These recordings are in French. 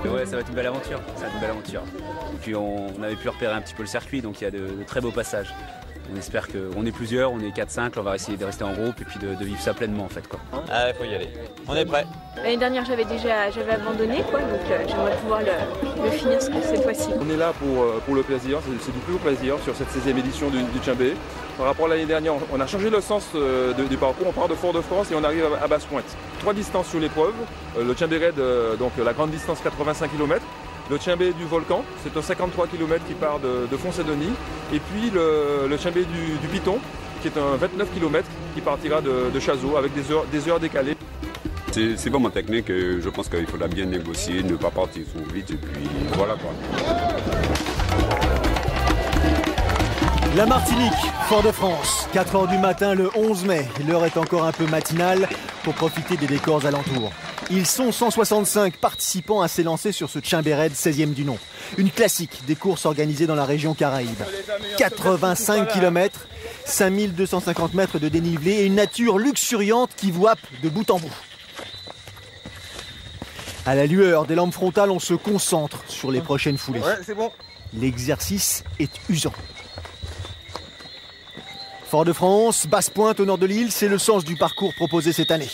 Ouais, ça va être une belle aventure. Ça va être une belle aventure. Et puis on avait pu repérer un petit peu le circuit, donc il y a de très beaux passages. On espère qu'on est plusieurs, on est 4-5, on va essayer de rester en groupe et puis de vivre ça pleinement en fait, quoi. Ah, il faut y aller. On est prêt. L'année dernière j'avais abandonné quoi, donc j'aimerais pouvoir le finir cette fois-ci. On est là pour le plaisir, c'est du plus haut plaisir sur cette 16e édition du Tchimbe. Par rapport à l'année dernière, on a changé le sens du parcours, on part de Fort-de-France et on arrive à Basse-Pointe. 3 distances sur l'épreuve, le Tchimbe Raid, donc la grande distance 85 km. Le Tchimbe du Volcan, c'est un 53 km qui part de Font-Saint-Denis. Et puis le Tchimbe du Piton, qui est un 29 km qui partira de Chazot avec des heures décalées. C'est vraiment technique, je pense qu'il faudra bien négocier, ne pas partir trop vite et puis voilà quoi. La Martinique, Fort-de-France, 4 h du matin le 11 mai. L'heure est encore un peu matinale pour profiter des décors alentours. Ils sont 165 participants à s'élancer sur ce Tchimbe Raid 16e du nom. Une classique des courses organisées dans la région Caraïbe. 85 km, 5250 mètres de dénivelé et une nature luxuriante qui vous happe de bout en bout. À la lueur des lampes frontales, on se concentre sur les prochaines foulées. Ouais, c'est bon. L'exercice est usant. Fort-de-France, Basse-Pointe au nord de l'île, c'est le sens du parcours proposé cette année.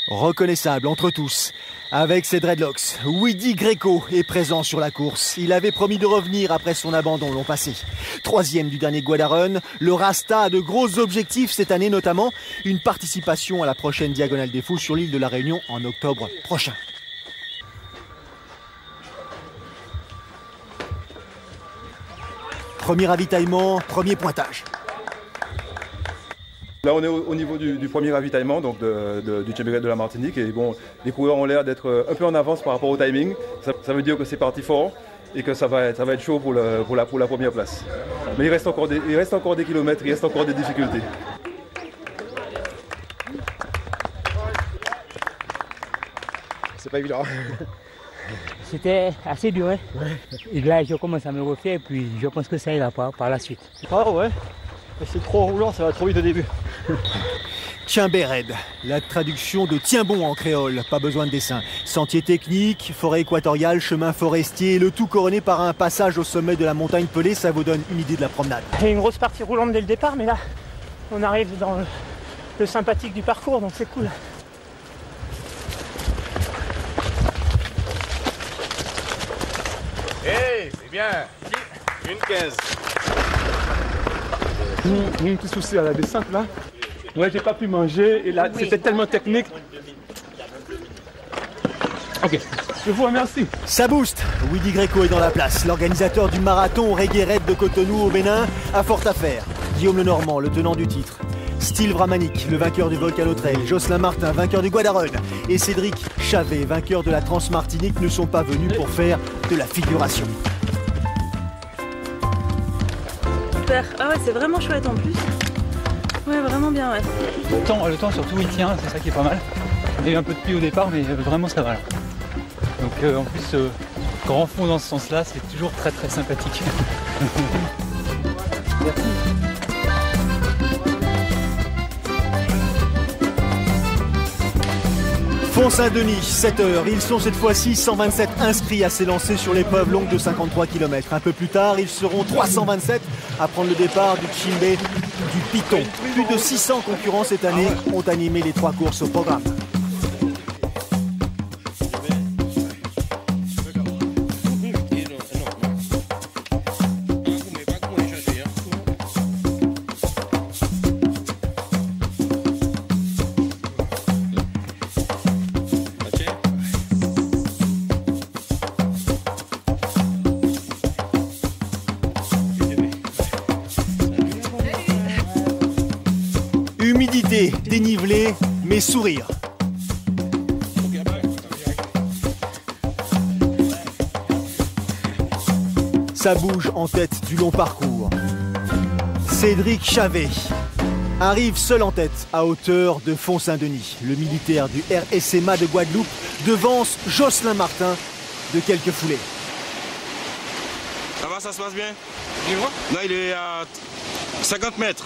Reconnaissable entre tous, avec ses dreadlocks, Widi Greco est présent sur la course. Il avait promis de revenir après son abandon l'an passé. 3e du dernier Guadarrun, le Rasta a de gros objectifs cette année, notamment une participation à la prochaine Diagonale des Fous sur l'île de la Réunion en octobre prochain. Premier ravitaillement, premier pointage. Là on est au niveau du premier ravitaillement donc du Tchimbe Raid de la Martinique et bon, les coureurs ont l'air d'être un peu en avance par rapport au timing. Ça veut dire que c'est parti fort et que ça va être chaud pour la première place. Mais il reste encore des kilomètres, il reste encore des difficultés. C'est pas évident. C'était assez dur, hein. Et là, je commence à me refaire et puis je pense que ça ira par la suite. Ah ouais, c'est trop roulant, ça va trop vite au début. Tchimbe Raid, la traduction de tiens bon en créole, pas besoin de dessin. Sentier technique, forêt équatoriale, chemin forestier, le tout couronné par un passage au sommet de la montagne Pelée, ça vous donne une idée de la promenade. Il y a une grosse partie roulante dès le départ, mais là, on arrive dans le sympathique du parcours, donc c'est cool. Hey, c'est bien. Une 15. J'ai eu un petit souci à la descente là. Ouais, j'ai pas pu manger et là c'était tellement technique. Ok, je vous remercie. Ça booste. Widi Greco est dans la place. L'organisateur du marathon Reggae Raid de Cotonou au Bénin a fort à faire. Guillaume Lenormand, le tenant du titre. Steve Vramanik, le vainqueur du Volcano Trail. Jocelyn Martin, vainqueur du Guadarrun. Et Cédric Chavet, vainqueur de la Transmartinique, ne sont pas venus pour faire de la figuration. Super. Ah ouais, c'est vraiment chouette en plus. Ouais, vraiment bien, ouais. Le temps surtout il tient, c'est ça qui est pas mal. Il y a eu un peu de pluie au départ, mais vraiment ça va là. Donc en plus, grand fond dans ce sens-là, c'est toujours très très sympathique. Merci. Font-Saint-Denis, 7 h. Ils sont cette fois-ci 127 inscrits à s'élancer sur l'épreuve longue de 53 km. Un peu plus tard, ils seront 327 à prendre le départ du Tchimbe du Piton. Plus de 600 concurrents cette année ont animé les 3 courses au programme. Humidité, dénivelé, mais sourire. Ça bouge en tête du long parcours. Cédric Chavet arrive seul en tête à hauteur de Font-Saint-Denis. Le militaire du RSMA de Guadeloupe devance Jocelyn Martin de quelques foulées. Ça va, ça se passe bien? Là, il est à 50 mètres.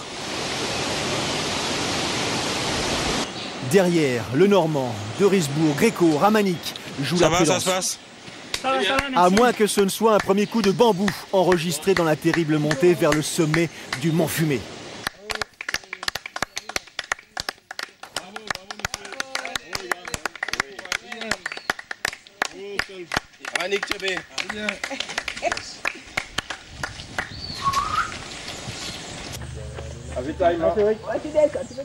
Derrière, le Normand, de Risbourg, Greco, Ramanic joue la prudence. Ça se passe. À moins que ce ne soit un premier coup de bambou enregistré dans la terrible montée vers le sommet du Mont Fumé.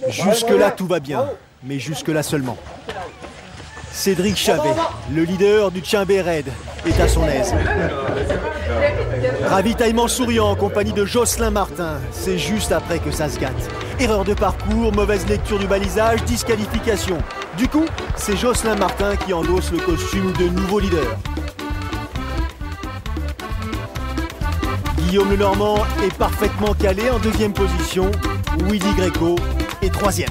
Jusque-là, tout va bien, mais jusque-là seulement. Cédric Chavet, le leader du Tchimbé Raid, est à son aise. Ravitaillement souriant en compagnie de Jocelyn Martin. C'est juste après que ça se gâte. Erreur de parcours, mauvaise lecture du balisage, disqualification. Du coup, c'est Jocelyn Martin qui endosse le costume de nouveau leader. Guillaume Lenormand est parfaitement calé en deuxième position. Willy Greco est troisième.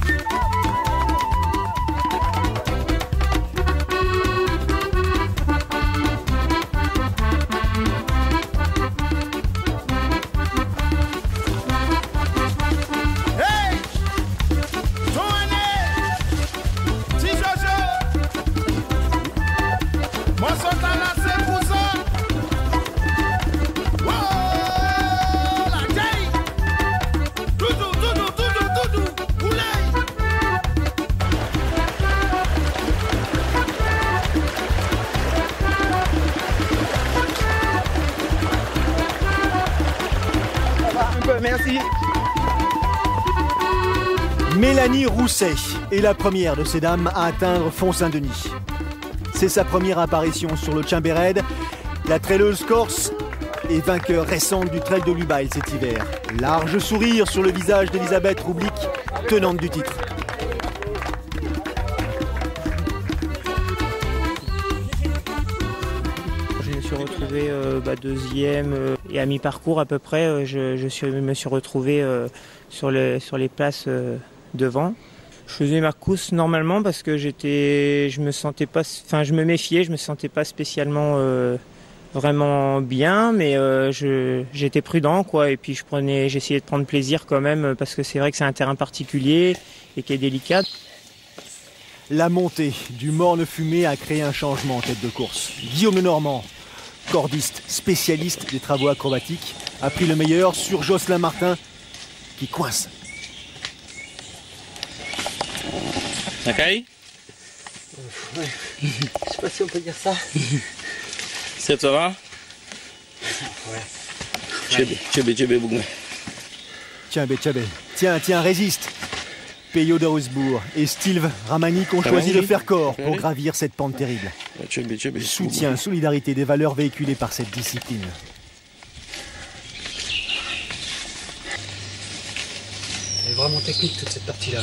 Merci. Mélanie Rousset est la première de ces dames à atteindre Font-Saint-Denis. C'est sa première apparition sur le Tchimbé Raid. La trailleuse corse est vainqueur récente du trail de Lubail cet hiver. Large sourire sur le visage d'Elisabeth Roublik, tenante du titre. Je me suis retrouvé deuxième et à mi-parcours à peu près, je me suis retrouvé sur les places devant. Je faisais ma course normalement parce que je me méfiais, je me sentais pas spécialement vraiment bien, mais j'étais prudent quoi. Et puis j'essayais de prendre plaisir quand même parce que c'est vrai que c'est un terrain particulier et qui est délicat. La montée du Morne Fumé a créé un changement en tête de course. Guillaume Lenormand, cordiste spécialiste des travaux acrobatiques, a pris le meilleur sur Jocelyn Martin qui coince. Ça caille ? Ouais. Je sais pas si on peut dire ça. Ça va ? Ouais. Tchimbé, Bougouin. Tchimbé. Tiens, résiste. Peyo de Rusbourg et Steve Ramanic ont choisi de faire corps pour gravir cette pente terrible. Soutien, solidarité, des valeurs véhiculées par cette discipline. Elle est vraiment technique toute cette partie-là.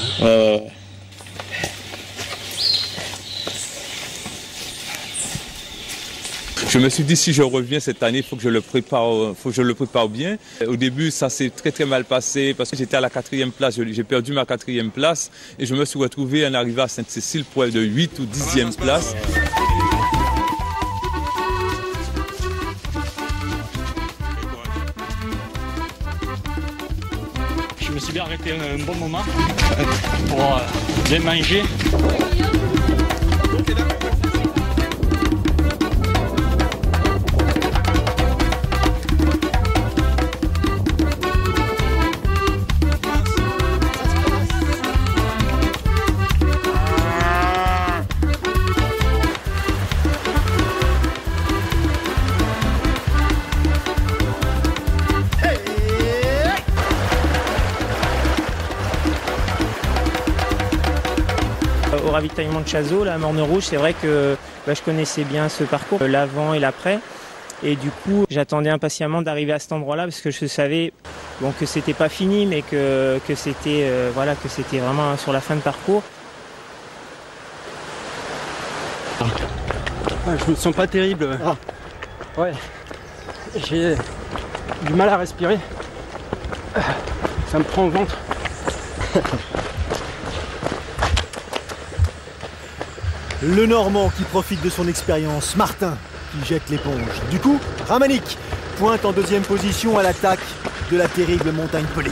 Je me suis dit si je reviens cette année, il faut que je le prépare bien. Au début, ça s'est très mal passé parce que j'étais à la 4e place, j'ai perdu ma 4e place et je me suis retrouvé en arrivant à Sainte-Cécile pour être de 8 ou 10e place. Je me suis bien arrêté un bon moment pour bien manger. Au ravitaillement de Chazot, la Morne Rouge, c'est vrai que je connaissais bien ce parcours, l'avant et l'après. Et du coup, j'attendais impatiemment d'arriver à cet endroit-là parce que je savais que c'était pas fini, mais que c'était vraiment sur la fin de parcours. Je me sens pas terrible. Ouais. J'ai du mal à respirer. Ça me prend au ventre. Le Normand qui profite de son expérience, Martin qui jette l'éponge. Du coup, Ramanic pointe en deuxième position à l'attaque de la terrible montagne pelée.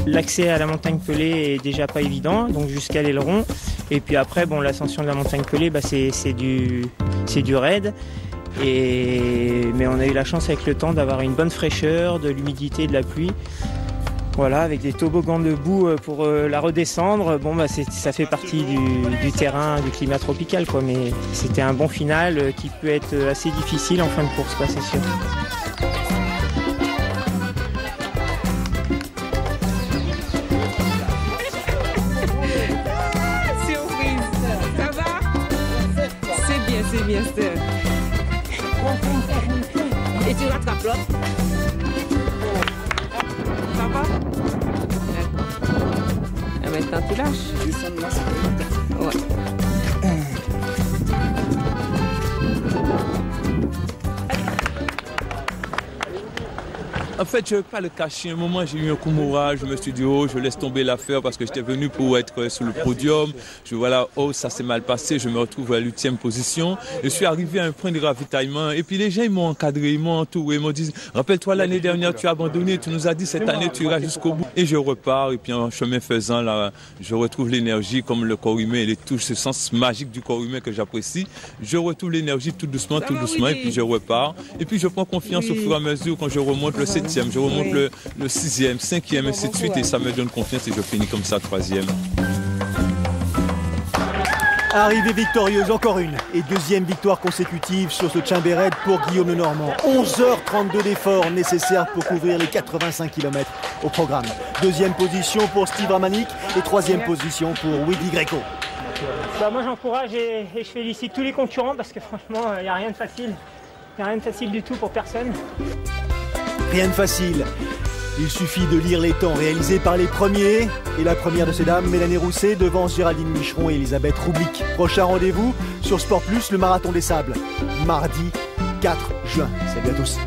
L'accès à la montagne Pelée est déjà pas évident, donc jusqu'à l'aileron. Et puis après, bon, l'ascension de la montagne Pelée, bah, c'est du raid. Mais on a eu la chance avec le temps d'avoir une bonne fraîcheur, de l'humidité, de la pluie. Voilà, avec des toboggans de boue pour la redescendre. Bon, bah, ça fait partie du terrain, du climat tropical, quoi. Mais c'était un bon final qui peut être assez difficile en fin de course, quoi, c'est sûr. C'est bien, et tu rattrapes l'autre. Ça va? Et maintenant tu lâches. Ouais. En fait, je ne vais pas le cacher. Un moment, j'ai eu un coup moral. Je me suis dit, oh, je laisse tomber l'affaire parce que j'étais venu pour être sur le podium. Voilà, oh, ça s'est mal passé. Je me retrouve à la 8e position. Je suis arrivé à un point de ravitaillement. Et puis, les gens, ils m'ont encadré, ils m'ont entouré. Ils m'ont dit, rappelle-toi, l'année dernière, tu as abandonné. Tu nous as dit, cette année, tu iras jusqu'au bout. Et je repars. Et puis, en chemin faisant, là, je retrouve l'énergie comme le corps humain. Et les touches, ce sens magique du corps humain que j'apprécie. Je retrouve l'énergie tout doucement. Et puis, je repars. Et puis, je prends confiance au fur et à mesure quand je remonte le 7e. Je remonte le 6e, 5e, ainsi de suite, et ça me donne confiance et je finis comme ça 3e. Arrivée victorieuse, encore une, et 2e victoire consécutive sur ce Chambé Raid pour Guillaume Lenormand. 11h32 d'efforts nécessaires pour couvrir les 85 km au programme. 2e position pour Steve Ramanik et 3e position pour Willy Greco. Bah moi j'encourage et je félicite tous les concurrents parce que franchement il n'y a rien de facile. Il n'y a rien de facile du tout pour personne. Rien de facile. Il suffit de lire les temps réalisés par les premiers. Et la première de ces dames, Mélanie Rousset, devant Géraldine Micheron et Elisabeth Roublic. Prochain rendez-vous sur Sport Plus, le Marathon des Sables. Mardi 4 juin. Salut à tous.